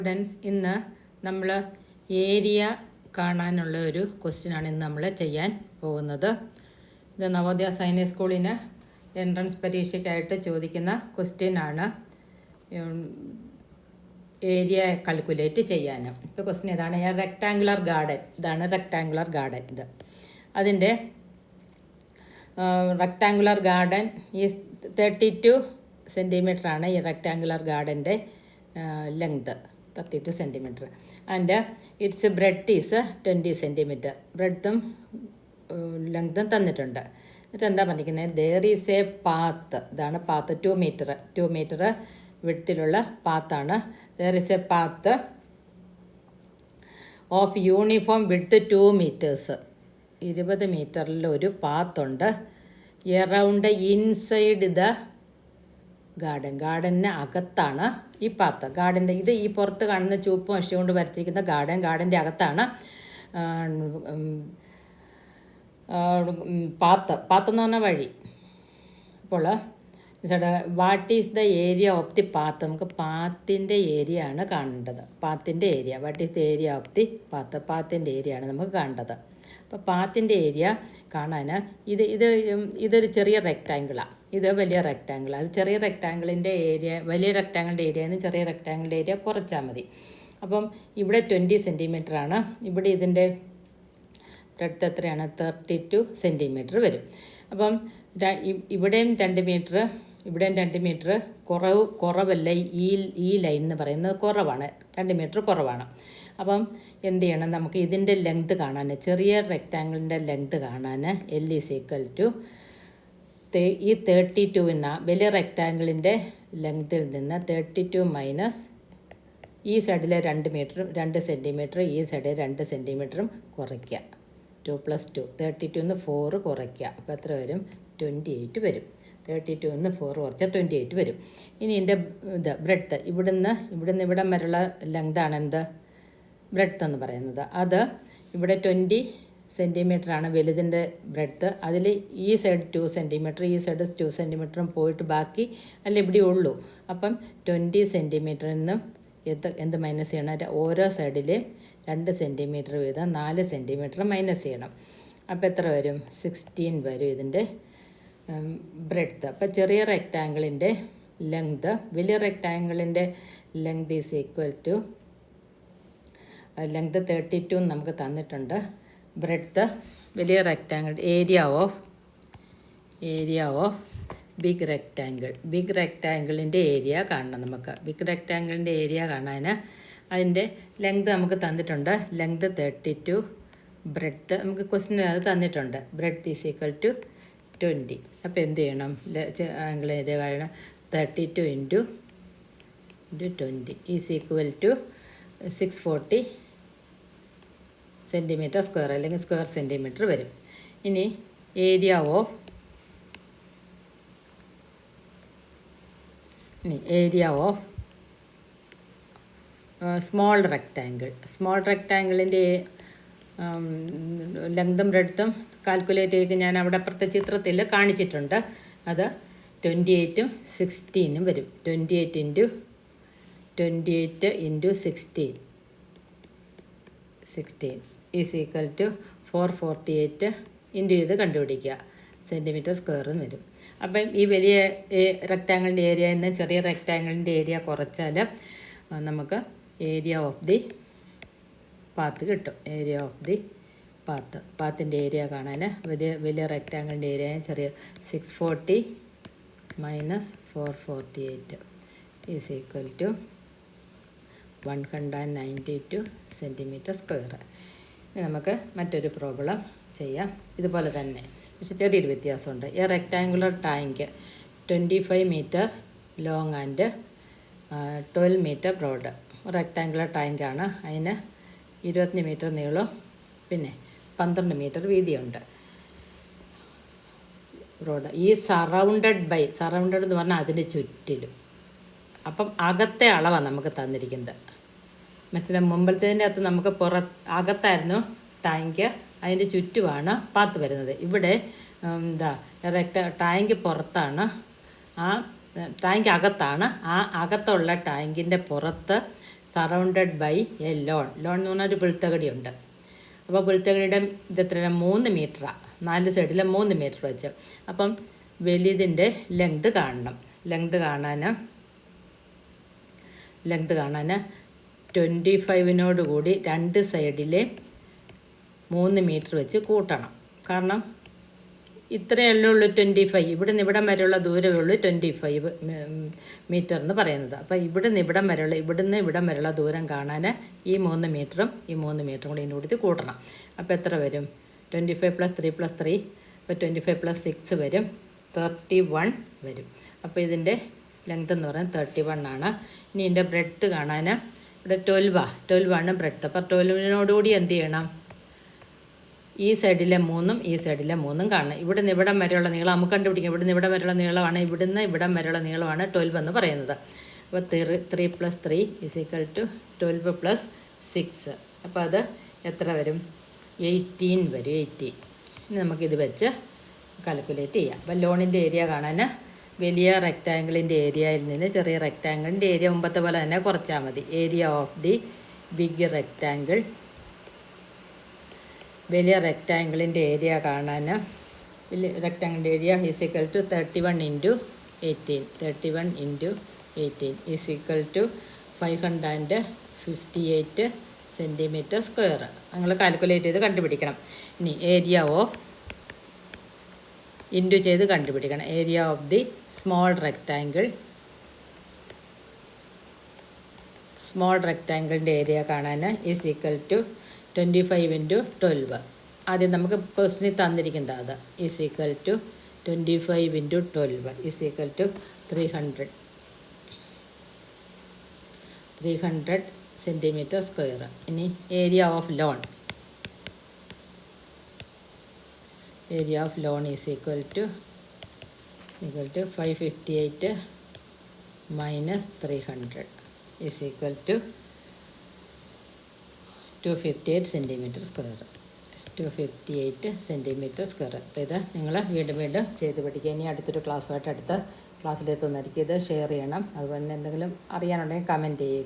Students ഇന്ന് നമ്മൾ area കാണാനുള്ള ഒരു ക്വസ്റ്റ്യനാണ് ഇന്ന് നമ്മൾ ചെയ്യാൻ പോകുന്നത്. ഇത് നവോദയ സൈനിക് സ്കൂളിന് എൻട്രൻസ് പരീക്ഷയ്ക്കായിട്ട് ചോദിക്കുന്ന ക്വസ്റ്റ്യനാണ്. ഏരിയ കാൽക്കുലേറ്റ് ചെയ്യാനും. ഇപ്പോൾ ക്വസ്റ്റ്യൻ ഇതാണ്, റെക്ടാങ്കുലർ ഗാർഡൻ. ഇതാണ് റെക്ടാങ്കുലർ ഗാർഡൻ. ഇത് അതിൻ്റെ റെക്ടാങ്കുലർ ഗാർഡൻ ഈ 32 സെൻറ്റിമീറ്ററാണ് ഈ റെക്ടാങ്കുലർ ഗാർഡൻ്റെ length, 32 centimetre. And its breadth is 20 centimetre. ബ്രെഡ്ത്തും ലെങ്ത്തും തന്നിട്ടുണ്ട്. എന്നിട്ട് എന്താ പറഞ്ഞിരിക്കുന്നത്? There is a path. ഇതാണ് പാത്ത്, 2 മീറ്റർ വിഡ്ത്തിലുള്ള പാത്താണ്. There is a path of uniform width 2 metres. 20 മീറ്ററിൽ ഒരു പാത്തുണ്ട്. എറൗണ്ട് ഇൻസൈഡ് ദ ഗാർഡന് അകത്താണ് ഈ പാത്ത്. ഗാർഡൻ്റെ ഇത് ഈ പുറത്ത് കാണുന്ന ചുവപ്പ് മഷി കൊണ്ട് വരച്ചിരിക്കുന്ന ഗാർഡൻ്റെ അകത്താണ് പാത്ത് എന്ന് പറഞ്ഞാൽ വഴി. അപ്പോൾ what is the area of the path? നമുക്ക് പാത്തിൻ്റെ ഏരിയ ആണ് കാണേണ്ടത്. പാത്തിൻ്റെ area, what is the area of the path? പാത്തിൻ്റെ ഏരിയ ആണ് നമുക്ക് കാണേണ്ടത്. അപ്പോൾ പാത്തിൻ്റെ ഏരിയ കാണാൻ ഇതൊരു ചെറിയ റെക്റ്റാങ്കിളാണ്, ഇത് വലിയ റെക്റ്റാങ്കിളാണ്. അത് ചെറിയ റെക്റ്റാങ്കിളിൻ്റെ ഏരിയ, വലിയ റെക്റ്റാങ്കിളിൻ്റെ ഏരിയയിൽ നിന്ന് ചെറിയ റെക്റ്റാങ്കിളിൻ്റെ ഏരിയ കുറച്ചാൽ മതി. അപ്പം ഇവിടെ 20 സെൻറ്റിമീറ്ററാണ്. ഇവിടെ ഇതിൻ്റെ ബ്രെഡ്ത്ത് എത്രയാണ്? 32 സെൻറ്റിമീറ്റർ വരും. അപ്പം ഇവിടെയും 2 മീറ്റർ, ഇവിടെയും 2 മീറ്റർ കുറവല്ല. ഈ ലൈൻ എന്ന് പറയുന്നത് കുറവാണ്, 2 മീറ്റർ കുറവാണ്. അപ്പം എന്ത് ചെയ്യണം? നമുക്ക് ഇതിൻ്റെ ലെങ്ത് കാണാൻ, ചെറിയ റെക്റ്റാങ്കിളിൻ്റെ ലെങ്ത് കാണാൻ L ഈസ് ഈക്വൽ ടു ഈ 32 എന്ന വലിയ റെക്റ്റാങ്കിളിൻ്റെ ലെങ്തിൽ നിന്ന് 32 മൈനസ് ഈ സൈഡിലെ 2 സെൻറ്റിമീറ്റർ, ഈ സൈഡിൽ 2 സെൻറ്റിമീറ്ററും കുറയ്ക്കുക. 2 + 2, 32 നിന്ന് 4 കുറയ്ക്കുക. അപ്പോൾ എത്ര വരും? 28 വരും. 32 നിന്ന് 4 കുറച്ചാൽ 28 വരും. ഇനി ഇതിൻ്റെ ബ്രെഡ്ത്ത്, ഇവിടുന്ന് ഇവിടം വരെയുള്ള ലെങ്താണ് എന്ത്? ബ്രെഡ്ത്ത് എന്ന് പറയുന്നത്. അത് ഇവിടെ 20 സെൻറ്റിമീറ്ററാണ് വലുതിൻ്റെ ബ്രെഡ്ത്ത്. അതിൽ ഈ സൈഡ് 2 സെൻറ്റിമീറ്റർ, ഈ സൈഡ് 2 സെൻറ്റിമീറ്ററും പോയിട്ട് ബാക്കി അല്ല ഇവിടെ ഉള്ളൂ. അപ്പം 20 സെൻറ്റിമീറ്ററിൽ നിന്ന് എന്ത് മൈനസ് ചെയ്യണം? ഓരോ സൈഡിൽ 2 സെൻറ്റിമീറ്റർ വീതം 4 സെൻറ്റിമീറ്റർ മൈനസ് ചെയ്യണം. അപ്പോൾ എത്ര വരും? 16 വരും ഇതിൻ്റെ ബ്രെഡ്ത്ത്. അപ്പോൾ ചെറിയ റെക്റ്റാങ്കിളിൻ്റെ ലെങ്ത്, വലിയ റെക്റ്റാങ്കിളിൻ്റെ length is equal to length 32 നമുക്ക് തന്നിട്ടുണ്ട്. ബ്രെഡ്ത്ത് വലിയ റെക്റ്റാങ്കിൾ, ഏരിയ ഓഫ് ബിഗ് റെക്റ്റാങ്കിളിൻ്റെ ഏരിയ കാണണം നമുക്ക്. ബിഗ് റെക്റ്റാങ്കിളിൻ്റെ ഏരിയ കാണാൻ അതിൻ്റെ ലെങ്ത് നമുക്ക് തന്നിട്ടുണ്ട്. ലെങ്ത് 32, ബ്രെഡ്ത്ത് നമുക്ക് ക്വസ്റ്റ്യൻ അത് തന്നിട്ടുണ്ട്. Breadth is equal to 20. അപ്പോൾ എന്ത് ചെയ്യണം? ആംഗിൾ ഏരിയ കാണാൻ 32 into 20 is equal to 640 centimetre square, അല്ലെങ്കിൽ സ്ക്വയർ സെൻറ്റിമീറ്റർ വരും. ഇനി ഏരിയ ഓഫ് സ്മോൾ റെക്റ്റാങ്കിളിൻ്റെ ലെങ്തും ബ്രെഡ്ത്തും കാൽക്കുലേറ്റ് ചെയ്ത് ഞാൻ അവിടെ അപ്പുറത്തെ ചിത്രത്തിൽ കാണിച്ചിട്ടുണ്ട്. അത് 28 16 വരും. 28 into 16 is equal to 448 into ഇത് കണ്ടുപിടിക്കുക. സെൻറ്റിമീറ്റർ സ്ക്വയറിന് വരും. അപ്പം ഈ വലിയ റെക്റ്റാങ്കിളിൻ്റെ ഏരിയയിൽ നിന്ന് ചെറിയ റെക്റ്റാങ്കിളിൻ്റെ ഏരിയ കുറച്ചാൽ നമുക്ക് ഏരിയ ഓഫ് ദി പാത്ത് കിട്ടും. ഏരിയ ഓഫ് ദി പാത്തിൻ്റെ ഏരിയ കാണാൻ വലിയ റെക്റ്റാങ്കിളിൻ്റെ ഏരിയ ചെറിയ 640 minus 448 is equal to 192 centimetre square. ഇനി നമുക്ക് മറ്റൊരു പ്രോബ്ലം ചെയ്യാം. ഇതുപോലെ തന്നെ, പക്ഷെ ചെറിയൊരു വ്യത്യാസമുണ്ട്. ഈ rectangular tank 25 metre long and 12 metre broad. Rectangular ടാങ്കാണ്. അതിന് 20 മീറ്റർ നീളവും പിന്നെ 12 മീറ്റർ വീതിയുണ്ട്. റോഡ് ഈ സറൗണ്ടഡ് എന്ന് പറഞ്ഞാൽ അതിന് ചുറ്റിലും. അപ്പം അകത്തെ അളവാണ് നമുക്ക് തന്നിരിക്കുന്നത്. മറ്റേ മുമ്പത്തേതിൻ്റെ അകത്ത് നമുക്ക് അകത്തായിരുന്നു ടാങ്ക്, അതിൻ്റെ ചുറ്റുമാണ് പാത്ത് വരുന്നത്. ഇവിടെ ടാങ്ക് പുറത്താണ്, ടാങ്ക് അകത്താണ്. ആ അകത്തുള്ള ടാങ്കിൻ്റെ പുറത്ത് സറൗണ്ടഡ് ബൈ എ ലോൺ എന്ന് പറഞ്ഞാൽ ഒരു പുൽത്തകടിയുണ്ട്. അപ്പോൾ പുൽത്തകടിയുടെ ഇത് എത്ര 3 മീറ്ററാണ്, 4 സൈഡിൽ 3 മീറ്റർ വെച്ച്. അപ്പം വലിയതിൻ്റെ ലെങ്ത് കാണണം. ലെങ്ത് കാണാൻ 25 കൂടി 2 സൈഡിലെ 3 മീറ്റർ വെച്ച് കൂട്ടണം. കാരണം ഇത്രയല്ലേ ഉള്ളൂ 25, ഇവിടുന്ന് ഇവിടം വരെയുള്ള ദൂരമേ ഉള്ളൂ 25 മീറ്റർ എന്ന് പറയുന്നത്. അപ്പോൾ ഇവിടുന്ന് ഇവിടം വരെയുള്ള ദൂരം കാണാൻ ഈ 3 മീറ്ററും ഈ 3 മീറ്ററും കൂടി ഇതിൻ്റെ കൂടി കൂട്ടണം. അപ്പോൾ എത്ര വരും? 25 + 3 + 3, അപ്പോൾ 25 + 6 വരും, 31 വരും. അപ്പോൾ ഇതിൻ്റെ ലെങ്ത് എന്ന് പറയുന്നത് 31 ആണ്. ഇനി ഇതിൻ്റെ ബ്രെഡ്ത്ത് കാണാൻ ഇവിടെ 12 ആണ് ബ്രെഡ്ത്ത്. അപ്പോൾ 12നോടുകൂടി എന്ത് ചെയ്യണം? ഈ സൈഡിലെ 3ഉം ഈ സൈഡിലെ 3ഉം കാണണം. ഇവിടുന്ന് ഇവിടം വരെയുള്ള നീളം നമുക്ക് കണ്ടുപിടിക്കാം. ഇവിടുന്ന് ഇവിടം വരെയുള്ള നീളമാണ്, ഇവിടുന്ന് ഇവിടം വരെയുള്ള നീളമാണ് 12 എന്ന് പറയുന്നത്. അപ്പോൾ 3 + 3 = 12 + 6. അപ്പോൾ അത് എത്ര വരും? 18 വരും. 18. ഇനി നമുക്കിത് വെച്ച് കാൽക്കുലേറ്റ് ചെയ്യാം. അപ്പോൾ ലോണിൻ്റെ ഏരിയ കാണാൻ വലിയ റെക്റ്റാങ്കിളിൻ്റെ ഏരിയയിൽ നിന്ന് ചെറിയ റെക്റ്റാങ്കിളിൻ്റെ ഏരിയ മുമ്പത്തെ പോലെ തന്നെ കുറച്ചാൽ മതി. Area of the big rectangle, വലിയ റെക്റ്റാങ്കിളിൻ്റെ ഏരിയ കാണാൻ വലിയ റെക്റ്റാങ്കിളിൻ്റെ ഏരിയ = 31 × 18 = 558 cm². നിങ്ങൾ കാൽക്കുലേറ്റ് ചെയ്ത് കണ്ടുപിടിക്കണം. ഇനി ഏരിയ ഓഫ് ഇൻറ്റു ചെയ്ത് കണ്ടുപിടിക്കണം. ഏരിയ ഓഫ് ദി സ്മോൾ റെക്റ്റാങ്കിളിൻ്റെ ഏരിയ കാണാൻ = 25 × 12. ആദ്യം നമുക്ക് ക്വസ്റ്റിനിൽ തന്നിരിക്കുന്നത് അത് = 25 × 12 = 300 cm². ഇനി area of loan = 558 - 300 = 258 cm². 258 cm². അപ്പോൾ ഇത് നിങ്ങൾ വീണ്ടും ചെയ്ത് പഠിക്കുക. ഇനി അടുത്തൊരു ക്ലാസ്സുമായിട്ട് അടുത്ത ക്ലാസ്സിലെത്തുന്നതായിരിക്കും. ഇത് ഷെയർ ചെയ്യണം. അതുപോലെ തന്നെ എന്തെങ്കിലും അറിയാനുണ്ടെങ്കിൽ കമൻറ്റ് ചെയ്യുക.